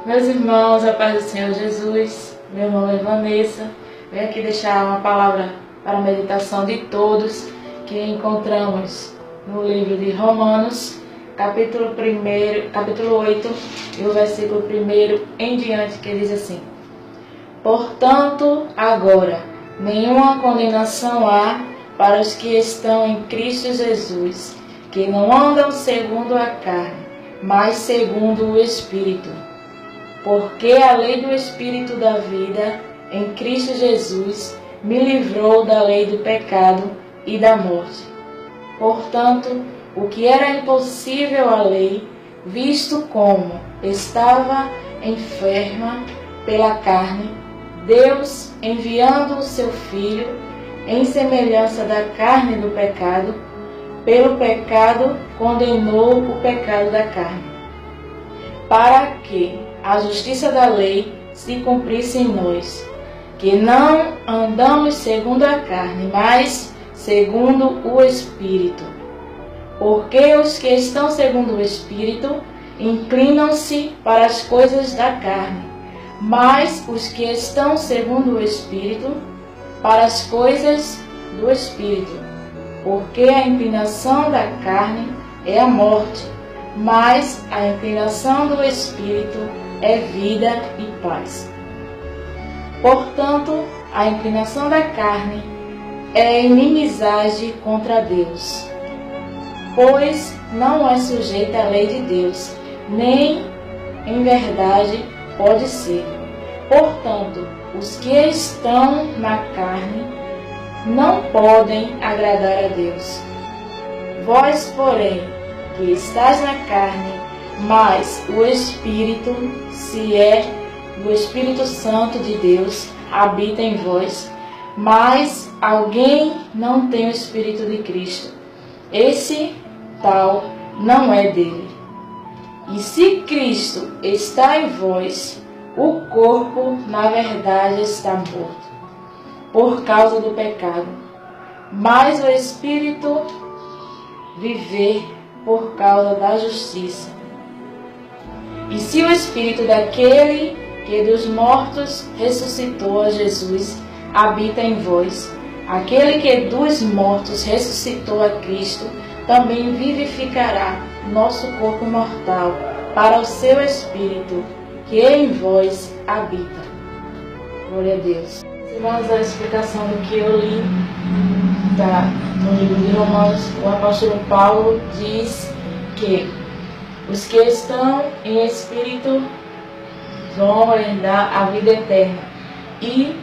Meus irmãos, a paz do Senhor Jesus, meu nome é Vanessa. Venho aqui deixar uma palavra para a meditação de todos que encontramos no livro de Romanos, capítulo 8, e o versículo 1 em diante, que diz assim: Portanto, agora, nenhuma condenação há para os que estão em Cristo Jesus, que não andam segundo a carne, mas segundo o Espírito. Porque a lei do Espírito da vida em Cristo Jesus me livrou da lei do pecado e da morte. Portanto, o que era impossível à lei, visto como estava enferma pela carne, Deus, enviando o seu Filho, em semelhança da carne do pecado, pelo pecado condenou o pecado da carne, para que a justiça da lei se cumprisse em nós, que não andamos segundo a carne, mas segundo o Espírito. Porque os que estão segundo o Espírito inclinam-se para as coisas da carne, mas os que estão segundo o Espírito para as coisas do Espírito. Porque a inclinação da carne é a morte, mas a inclinação do Espírito é vida e paz. Portanto, a inclinação da carne é inimizade contra Deus, pois não é sujeita à lei de Deus, nem em verdade pode ser. Portanto, os que estão na carne não podem agradar a Deus. Vós, porém, que estáis na carne, mas o Espírito, se é o Espírito Santo de Deus, habita em vós. Mas alguém não tem o Espírito de Cristo, esse tal não é dele. E se Cristo está em vós, o corpo, na verdade, está morto, por causa do pecado, mas o Espírito viver por causa da justiça. E se o Espírito daquele que dos mortos ressuscitou a Jesus habita em vós, aquele que dos mortos ressuscitou a Cristo também vivificará nosso corpo mortal para o seu Espírito que em vós habita. Glória a Deus. Irmãos, a explicação do que eu li no livro de Romanos, o apóstolo Paulo diz que os que estão em Espírito vão herdar a vida eterna e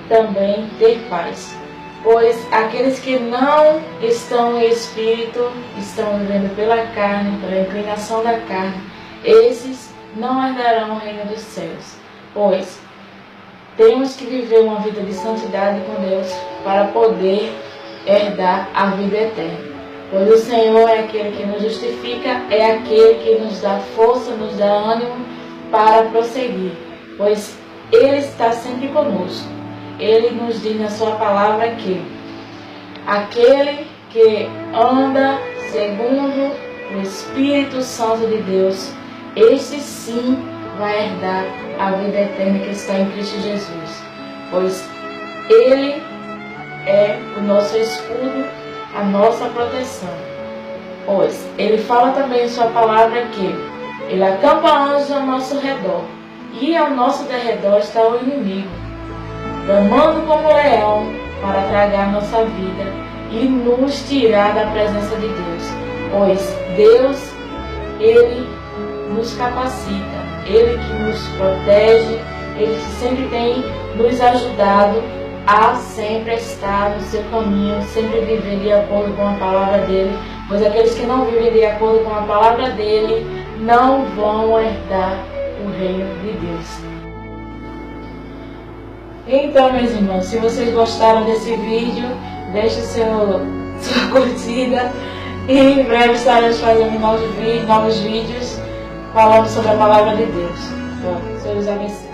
também ter paz. Pois aqueles que não estão em Espírito, estão vivendo pela carne, pela inclinação da carne, esses não herdarão o reino dos céus. Pois temos que viver uma vida de santidade com Deus para poder herdar a vida eterna. Pois o Senhor é aquele que nos justifica, é aquele que nos dá força, nos dá ânimo para prosseguir. Pois Ele está sempre conosco. Ele nos diz na sua palavra que aquele que anda segundo o Espírito Santo de Deus, esse sim vai herdar a vida eterna que está em Cristo Jesus. Pois Ele é o nosso escudo, a nossa proteção. Pois Ele fala também em sua palavra que Ele acampa anjos ao nosso redor, e ao nosso derredor está o inimigo, bramando como leão para tragar nossa vida e nos tirar da presença de Deus. Pois Deus, Ele nos capacita, Ele que nos protege, Ele que sempre tem nos ajudado a sempre estar no seu caminho, sempre viver de acordo com a palavra dEle, pois aqueles que não vivem de acordo com a palavra dEle não vão herdar o reino de Deus. Então, meus irmãos, se vocês gostaram desse vídeo, deixe sua curtida e em breve estaremos fazendo novos vídeos falando sobre a palavra de Deus. Bom, Senhor os abençoe.